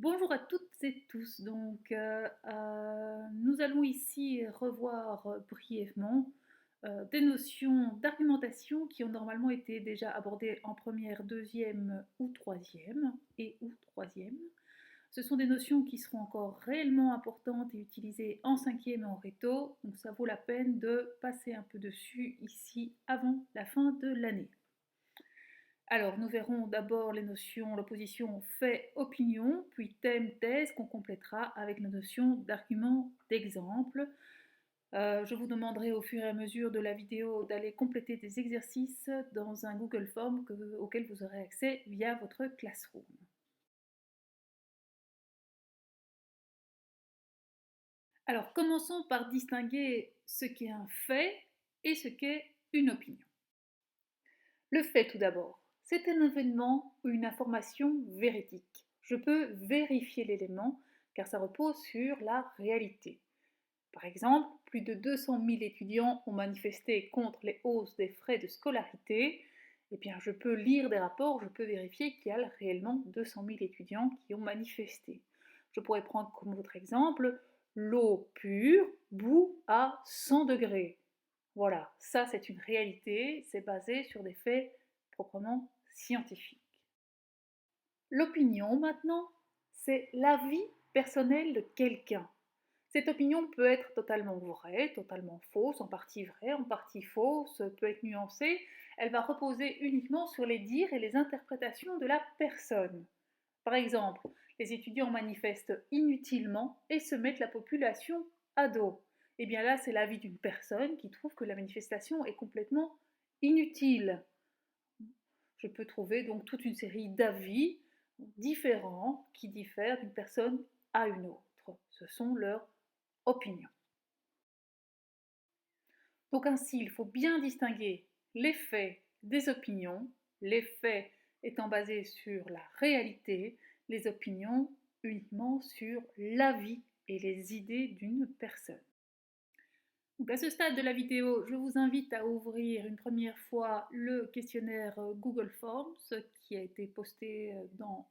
Bonjour à toutes et tous. Nous allons ici revoir brièvement des notions d'argumentation qui ont normalement été déjà abordées en première, deuxième ou troisième ou troisième. Ce sont des notions qui seront encore réellement importantes et utilisées en cinquième et en réto, donc ça vaut la peine de passer un peu dessus ici avant la fin de l'année. Alors, nous verrons d'abord les notions, l'opposition fait-opinion, puis thème-thèse qu'on complétera avec la notion d'argument d'exemple. Je vous demanderai au fur et à mesure de la vidéo d'aller compléter des exercices dans un Google Form auquel vous aurez accès via votre Classroom. Alors, commençons par distinguer ce qu'est un fait et ce qu'est une opinion. Le fait tout d'abord, c'est un événement ou une information véridique. Je peux vérifier l'élément car ça repose sur la réalité. Par exemple, plus de 200 000 étudiants ont manifesté contre les hausses des frais de scolarité. Eh bien, je peux lire des rapports, je peux vérifier qu'il y a réellement 200 000 étudiants qui ont manifesté. Je pourrais prendre comme autre exemple l'eau pure bout à 100 degrés. Voilà, ça c'est une réalité, c'est basé sur des faits proprement scientifiques. L'opinion maintenant, c'est l'avis personnel de quelqu'un. Cette opinion peut être totalement vraie, totalement fausse, en partie vraie, en partie fausse, peut être nuancée. Elle va reposer uniquement sur les dires et les interprétations de la personne. Par exemple, les étudiants manifestent inutilement et se mettent la population à dos. Et bien là, c'est l'avis d'une personne qui trouve que la manifestation est complètement inutile. Je peux trouver donc toute une série d'avis différents qui diffèrent d'une personne à une autre. Ce sont leurs opinions. Donc ainsi, il faut bien distinguer les faits des opinions, les faits étant basés sur la réalité, les opinions uniquement sur l'avis et les idées d'une personne. Donc à ce stade de la vidéo, je vous invite à ouvrir une première fois le questionnaire Google Forms qui a été posté dans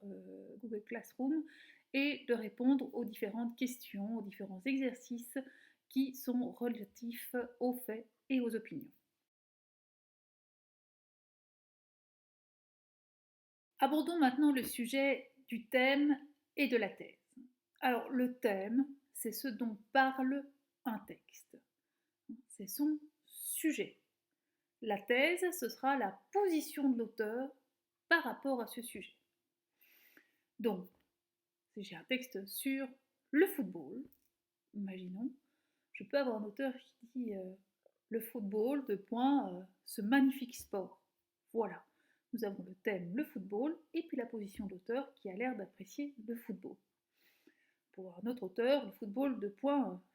Google Classroom et de répondre aux différentes questions, aux différents exercices qui sont relatifs aux faits et aux opinions. Abordons maintenant le sujet du thème et de la thèse. Alors le thème, c'est ce dont parle un texte. C'est son sujet. La thèse, ce sera la position de l'auteur par rapport à ce sujet. Donc, si j'ai un texte sur le football, imaginons, je peux avoir un auteur qui dit le football, ce magnifique sport. Voilà, nous avons le thème le football et puis la position de l'auteur qui a l'air d'apprécier le football. Pour un autre auteur, le football,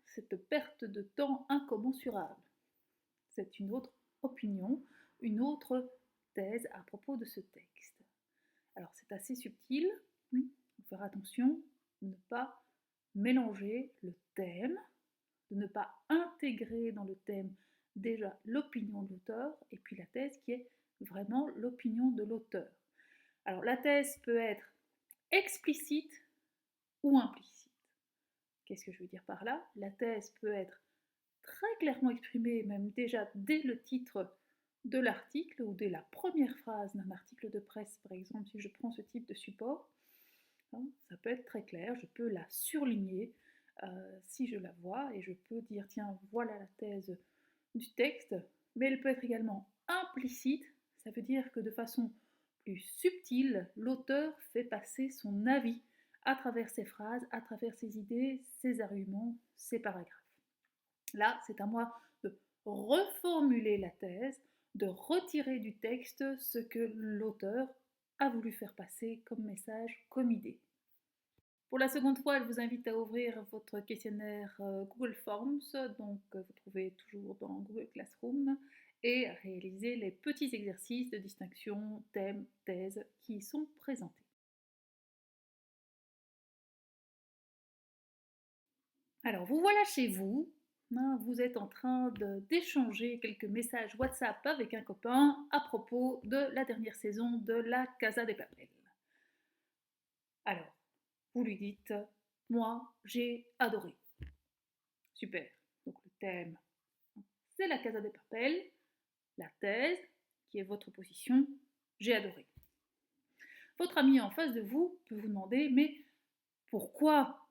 cette perte de temps incommensurable. C'est une autre opinion, une autre thèse à propos de ce texte. Alors c'est assez subtil, il faut faire attention de ne pas mélanger le thème, de ne pas intégrer dans le thème déjà l'opinion de l'auteur et puis la thèse qui est vraiment l'opinion de l'auteur. Alors la thèse peut être explicite ou implicite. Qu'est-ce que je veux dire par là? La thèse peut être très clairement exprimée, même déjà dès le titre de l'article ou dès la première phrase d'un article de presse, par exemple, si je prends ce type de support, ça peut être très clair, je peux la surligner si je la vois et je peux dire tiens, voilà la thèse du texte, mais elle peut être également implicite, ça veut dire que de façon plus subtile, l'auteur fait passer son avis à travers ses phrases, à travers ses idées, ses arguments, ses paragraphes. Là, c'est à moi de reformuler la thèse, de retirer du texte ce que l'auteur a voulu faire passer comme message, comme idée. Pour la seconde fois, je vous invite à ouvrir votre questionnaire Google Forms, vous trouvez toujours dans Google Classroom, et à réaliser les petits exercices de distinction, thème, thèse qui y sont présentés. Alors, vous voilà chez vous. Vous êtes en train d'échanger quelques messages WhatsApp avec un copain à propos de la dernière saison de La Casa de Papel. Alors, vous lui dites « Moi, j'ai adoré ». Super. Donc le thème, c'est la Casa de Papel, la thèse, qui est votre position, j'ai adoré. Votre ami en face de vous peut vous demander « Mais pourquoi ?»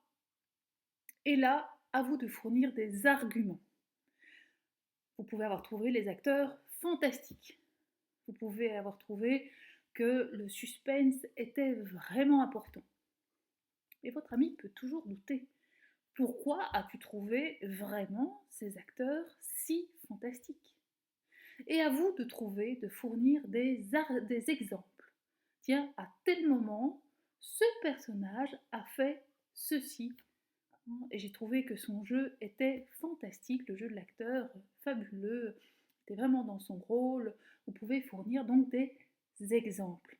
Et là, à vous de fournir des arguments. Vous pouvez avoir trouvé les acteurs fantastiques. Vous pouvez avoir trouvé que le suspense était vraiment important. Et votre ami peut toujours douter. Pourquoi as-tu trouvé vraiment ces acteurs si fantastiques? Et à vous de trouver, de fournir des exemples. Tiens, à tel moment, ce personnage a fait ceci. Et j'ai trouvé que son jeu était fantastique, le jeu de l'acteur, fabuleux, était vraiment dans son rôle. Vous pouvez fournir donc des exemples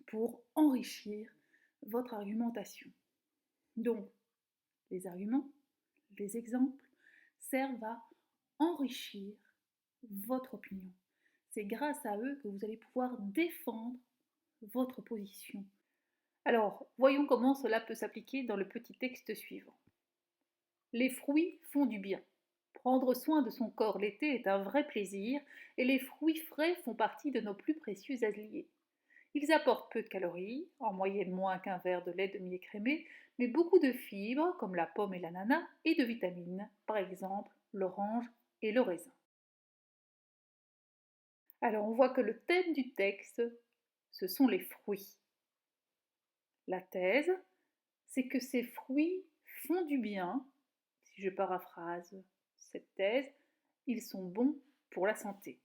pour enrichir votre argumentation. Donc, les arguments, les exemples servent à enrichir votre opinion. C'est grâce à eux que vous allez pouvoir défendre votre position. Alors, voyons comment cela peut s'appliquer dans le petit texte suivant. Les fruits font du bien. Prendre soin de son corps l'été est un vrai plaisir et les fruits frais font partie de nos plus précieux alliés. Ils apportent peu de calories, en moyenne moins qu'un verre de lait demi-écrémé, mais beaucoup de fibres comme la pomme et l'ananas et de vitamines, par exemple l'orange et le raisin. Alors on voit que le thème du texte, ce sont les fruits. La thèse, c'est que ces fruits font du bien. Si je paraphrase cette thèse, ils sont bons pour la santé.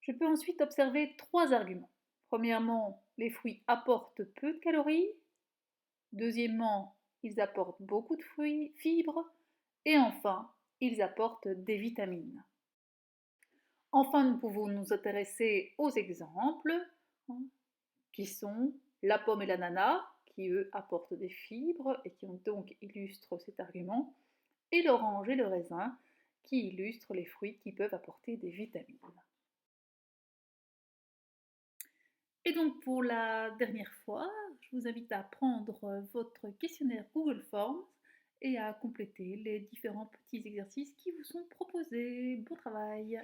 Je peux ensuite observer 3 arguments. Premièrement, les fruits apportent peu de calories. Deuxièmement, ils apportent beaucoup de fibres. Et enfin, ils apportent des vitamines. Enfin, nous pouvons nous intéresser aux exemples, qui sont la pomme et l'ananas, qui eux apportent des fibres et qui donc illustrent cet argument, et l'orange et le raisin, qui illustrent les fruits qui peuvent apporter des vitamines. Et donc pour la dernière fois, je vous invite à prendre votre questionnaire Google Forms et à compléter les différents petits exercices qui vous sont proposés. Bon travail!